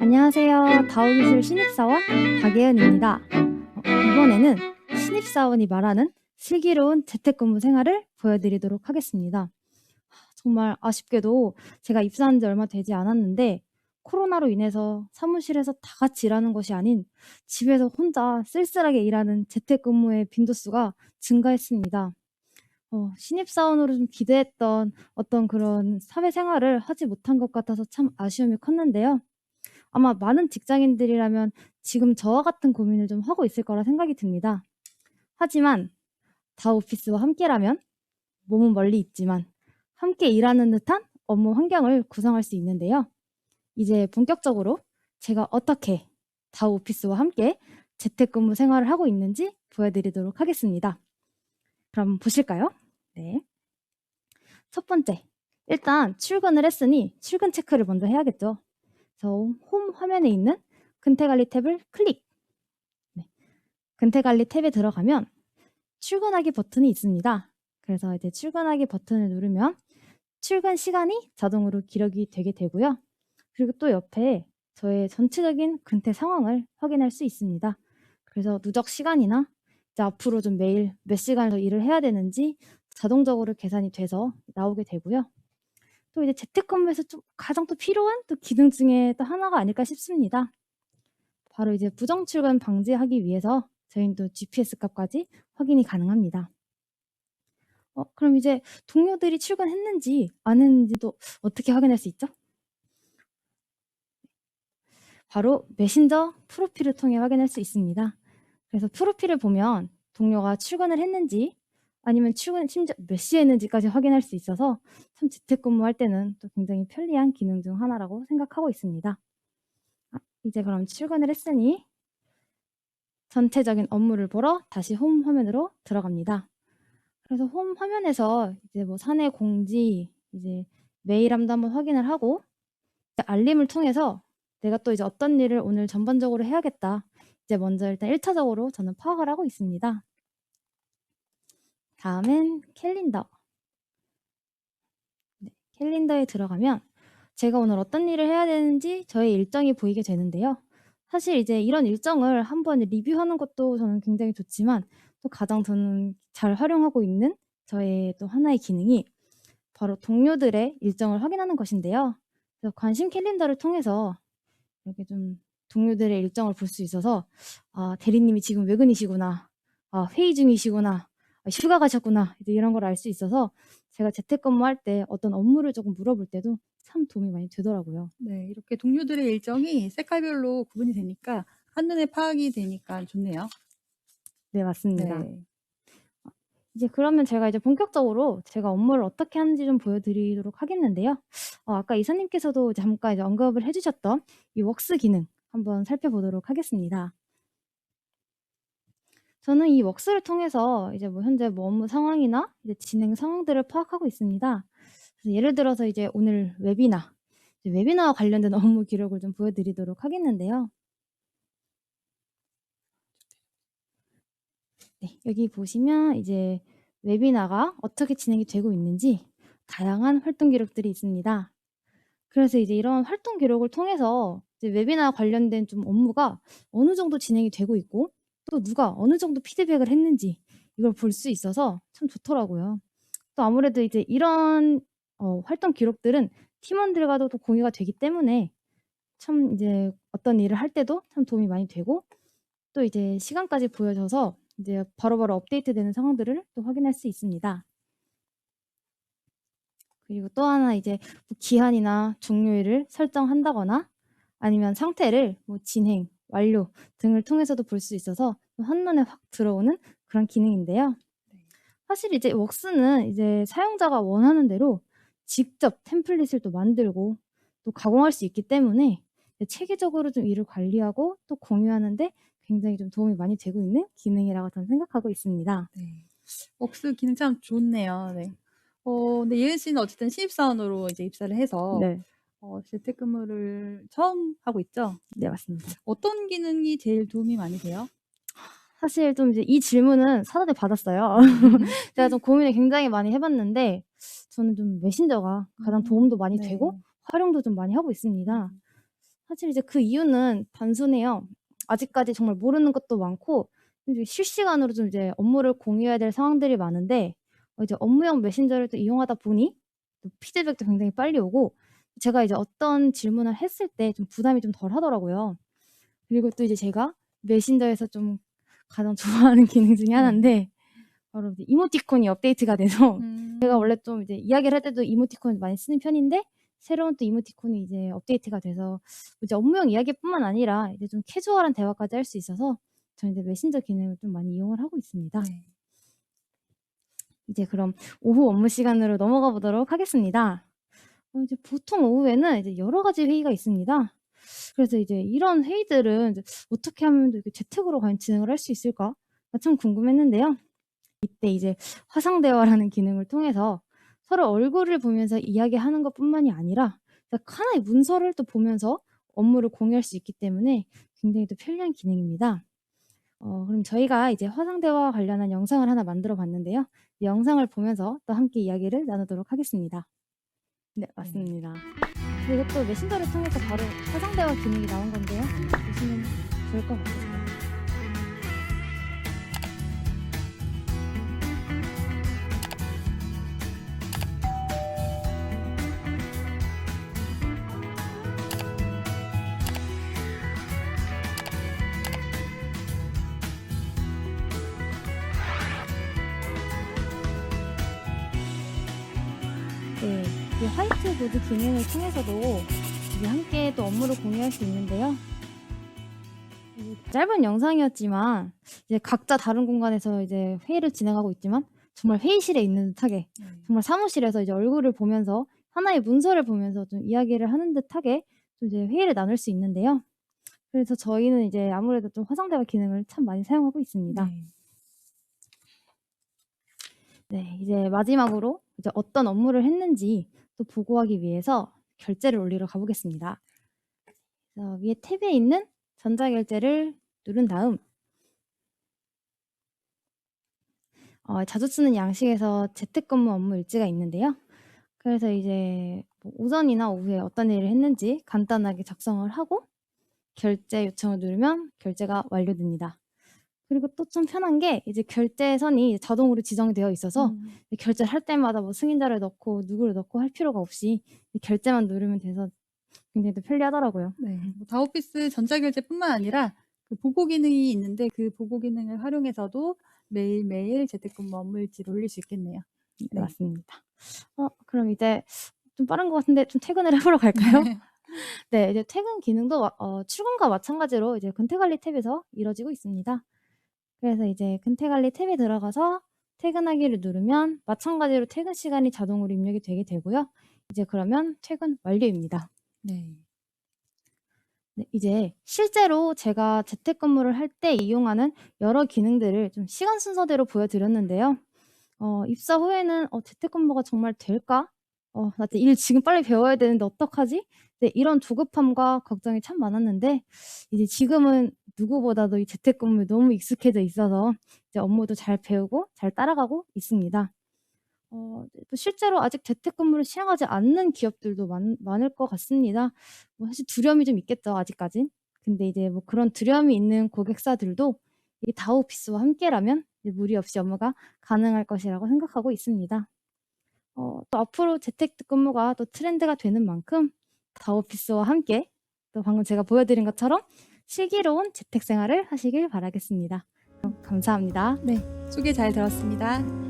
안녕하세요. 다우기술 신입사원 박예은입니다. 이번에는 신입사원이 말하는 슬기로운 재택근무 생활을 보여드리도록 하겠습니다. 정말 아쉽게도 제가 입사한 지 얼마 되지 않았는데 코로나로 인해서 사무실에서 다 같이 일하는 것이 아닌 집에서 혼자 쓸쓸하게 일하는 재택근무의 빈도수가 증가했습니다. 신입사원으로 좀 기대했던 어떤 그런 사회생활을 하지 못한 것 같아서 참 아쉬움이 컸는데요. 아마 많은 직장인들이라면 지금 저와 같은 고민을 좀 하고 있을 거라 생각이 듭니다. 하지만 다오피스와 함께라면 몸은 멀리 있지만 함께 일하는 듯한 업무 환경을 구성할 수 있는데요. 이제 본격적으로 제가 어떻게 다오피스와 함께 재택근무 생활을 하고 있는지 보여드리도록 하겠습니다. 그럼 보실까요? 네. 첫 번째, 일단 출근을 했으니 출근 체크를 먼저 해야겠죠. 그래서 홈 화면에 있는 근태관리 탭을 클릭. 네. 근태관리 탭에 들어가면 출근하기 버튼이 있습니다. 그래서 이제 출근하기 버튼을 누르면 출근 시간이 자동으로 기록이 되게 되고요. 그리고 또 옆에 저의 전체적인 근태 상황을 확인할 수 있습니다. 그래서 누적 시간이나 이제 앞으로 좀 매일 몇 시간을 더 일을 해야 되는지 자동적으로 계산이 돼서 나오게 되고요. 또 이제 재택근무에서 좀 가장 또 필요한 또 기능 중에 또 하나가 아닐까 싶습니다. 바로 이제 부정 출근 방지하기 위해서 저희는 또 GPS 값까지 확인이 가능합니다. 그럼 이제 동료들이 출근했는지 안 했는지도 어떻게 확인할 수 있죠? 바로 메신저 프로필을 통해 확인할 수 있습니다. 그래서 프로필을 보면 동료가 출근을 했는지 아니면 출근 심지어 몇 시에 했는지까지 확인할 수 있어서 참 재택근무할 때는 또 굉장히 편리한 기능 중 하나라고 생각하고 있습니다. 이제 그럼 출근을 했으니 전체적인 업무를 보러 다시 홈 화면으로 들어갑니다. 그래서 홈 화면에서 이제 뭐 사내 공지, 이제 메일함도 한번 확인을 하고 알림을 통해서 내가 또 이제 어떤 일을 오늘 전반적으로 해야겠다. 이제 먼저 일단 1차적으로 저는 파악을 하고 있습니다. 다음엔 캘린더. 네, 캘린더에 들어가면 제가 오늘 어떤 일을 해야 되는지 저의 일정이 보이게 되는데요. 사실 이제 이런 일정을 한번 리뷰하는 것도 저는 굉장히 좋지만 또 가장 저는 잘 활용하고 있는 저의 또 하나의 기능이 바로 동료들의 일정을 확인하는 것인데요. 그래서 관심 캘린더를 통해서 이렇게 좀 동료들의 일정을 볼 수 있어서 대리님이 지금 외근이시구나. 회의 중이시구나. 휴가 가셨구나. 이제 이런 걸 알 수 있어서 제가 재택근무할 때 어떤 업무를 조금 물어볼 때도 참 도움이 많이 되더라고요. 네. 이렇게 동료들의 일정이 색깔별로 구분이 되니까 한눈에 파악이 되니까 좋네요. 네, 맞습니다. 네. 이제 그러면 제가 이제 본격적으로 제가 업무를 어떻게 하는지 좀 보여드리도록 하겠는데요. 아까 이사님께서도 잠깐 이제 언급을 해주셨던 이 웍스 기능 한번 살펴보도록 하겠습니다. 저는 이 웍스를 통해서 이제 뭐 현재 뭐 업무 상황이나 이제 진행 상황들을 파악하고 있습니다. 그래서 예를 들어서 이제 오늘 웨비나와 관련된 업무 기록을 좀 보여드리도록 하겠는데요. 네, 여기 보시면 이제 웨비나가 어떻게 진행이 되고 있는지 다양한 활동 기록들이 있습니다. 그래서 이제 이런 활동 기록을 통해서 이제 웨비나와 관련된 좀 업무가 어느 정도 진행이 되고 있고 또 누가 어느 정도 피드백을 했는지 이걸 볼 수 있어서 참 좋더라고요. 또 아무래도 이제 이런 활동 기록들은 팀원들과도 또 공유가 되기 때문에 참 이제 어떤 일을 할 때도 참 도움이 많이 되고 또 이제 시간까지 보여져서 이제 바로바로 업데이트되는 상황들을 또 확인할 수 있습니다. 그리고 또 하나 이제 뭐 기한이나 종료일을 설정한다거나 아니면 상태를 뭐 진행, 완료 등을 통해서도 볼 수 있어서 한눈에 확 들어오는 그런 기능인데요. 사실 이제 웍스는 이제 사용자가 원하는 대로 직접 템플릿을 또 만들고 또 가공할 수 있기 때문에 체계적으로 좀 일을 관리하고 또 공유하는 데 굉장히 좀 도움이 많이 되고 있는 기능이라고 저는 생각하고 있습니다. 네. 웍스 기능 참 좋네요. 네. 근데 예은 씨는 어쨌든 신입사원으로 이제 입사를 해서 네. 재택근무를 처음 하고 있죠? 네, 맞습니다. 어떤 기능이 제일 도움이 많이 돼요? 사실 좀 이제 이 질문은 사전에 받았어요. 제가 좀 고민을 굉장히 많이 해 봤는데 저는 좀 메신저가 가장 도움도 많이 네. 되고 활용도 좀 많이 하고 있습니다. 사실 이제 그 이유는 단순해요. 아직까지 정말 모르는 것도 많고 이제 실시간으로 좀 이제 업무를 공유해야 될 상황들이 많은데 이제 업무용 메신저를 또 이용하다 보니 또 피드백도 굉장히 빨리 오고 제가 이제 어떤 질문을 했을 때 좀 부담이 좀 덜하더라고요. 그리고 또 이제 제가 메신저에서 좀 가장 좋아하는 기능 중에 하나인데 바로 이제 이모티콘이 업데이트가 돼서 제가 원래 좀 이제 이야기를 할 때도 이모티콘을 많이 쓰는 편인데 새로운 또 이모티콘이 이제 업데이트가 돼서 이제 업무용 이야기뿐만 아니라 이제 좀 캐주얼한 대화까지 할 수 있어서 저는 이제 메신저 기능을 좀 많이 이용을 하고 있습니다. 네. 이제 그럼 오후 업무 시간으로 넘어가 보도록 하겠습니다. 이제 보통 오후에는 이제 여러 가지 회의가 있습니다. 그래서 이제 이런 회의들은 이제 어떻게 하면 이렇게 재택으로 과연 진행을 할 수 있을까? 참 궁금했는데요. 이때 이제 화상 대화라는 기능을 통해서 서로 얼굴을 보면서 이야기하는 것뿐만이 아니라 하나의 문서를 또 보면서 업무를 공유할 수 있기 때문에 굉장히 또 편리한 기능입니다. 그럼 저희가 이제 화상 대화와 관련한 영상을 하나 만들어 봤는데요. 이 영상을 보면서 또 함께 이야기를 나누도록 하겠습니다. 네, 맞습니다. 그리고 또 메신저를 통해서 바로 화상 대화 기능이 나온 건데요. 보시면 좋을 것 같아요. 네, 이 화이트보드 기능을 통해서도 이제 함께 또 업무를 공유할 수 있는데요. 짧은 영상이었지만 이제 각자 다른 공간에서 이제 회의를 진행하고 있지만 정말 회의실에 있는 듯하게 정말 사무실에서 이제 얼굴을 보면서 하나의 문서를 보면서 좀 이야기를 하는 듯하게 좀 이제 회의를 나눌 수 있는데요. 그래서 저희는 이제 아무래도 좀 화상 대화 기능을 참 많이 사용하고 있습니다. 네. 네, 이제 마지막으로 이제 어떤 업무를 했는지 또 보고하기 위해서 결제를 올리러 가보겠습니다. 그래서 위에 탭에 있는 전자결제를 누른 다음 자주 쓰는 양식에서 재택근무 업무 일지가 있는데요. 그래서 이제 뭐 오전이나 오후에 어떤 일을 했는지 간단하게 작성을 하고 결제 요청을 누르면 결제가 완료됩니다. 그리고 또 좀 편한 게 이제 결제선이 자동으로 지정이 되어 있어서 결제를 할 때마다 뭐 승인자를 넣고 누구를 넣고 할 필요가 없이 결제만 누르면 돼서 굉장히 또 편리하더라고요. 네. 뭐 다오피스 전자결제뿐만 아니라 그 보고 기능이 있는데 그 보고 기능을 활용해서도 매일매일 재택근무 업무 일지를 올릴 수 있겠네요. 네, 네. 맞습니다. 그럼 이제 좀 빠른 것 같은데 좀 퇴근을 해보러 갈까요? 네. 네, 이제 퇴근 기능도 출근과 마찬가지로 이제 근태관리 탭에서 이루어지고 있습니다. 그래서 이제 근태관리 탭에 들어가서 퇴근하기를 누르면 마찬가지로 퇴근 시간이 자동으로 입력이 되게 되고요. 이제 그러면 퇴근 완료입니다. 네. 네, 이제 실제로 제가 재택근무를 할 때 이용하는 여러 기능들을 좀 시간 순서대로 보여드렸는데요. 입사 후에는 재택근무가 정말 될까? 나 일 지금 빨리 배워야 되는데 어떡하지? 네, 이런 조급함과 걱정이 참 많았는데 이제 지금은 누구보다도 이 재택근무에 너무 익숙해져 있어서 이제 업무도 잘 배우고 잘 따라가고 있습니다. 또 실제로 아직 재택근무를 시행하지 않는 기업들도 많을 것 같습니다. 뭐 사실 두려움이 좀 있겠죠, 아직까진. 근데 이제 뭐 그런 두려움이 있는 고객사들도 이 다오피스와 함께라면 이제 무리 없이 업무가 가능할 것이라고 생각하고 있습니다. 또 앞으로 재택근무가 또 트렌드가 되는 만큼 다오피스와 함께 또 방금 제가 보여드린 것처럼 슬기로운 재택 생활을 하시길 바라겠습니다. 감사합니다. 네. 소개 잘 들었습니다.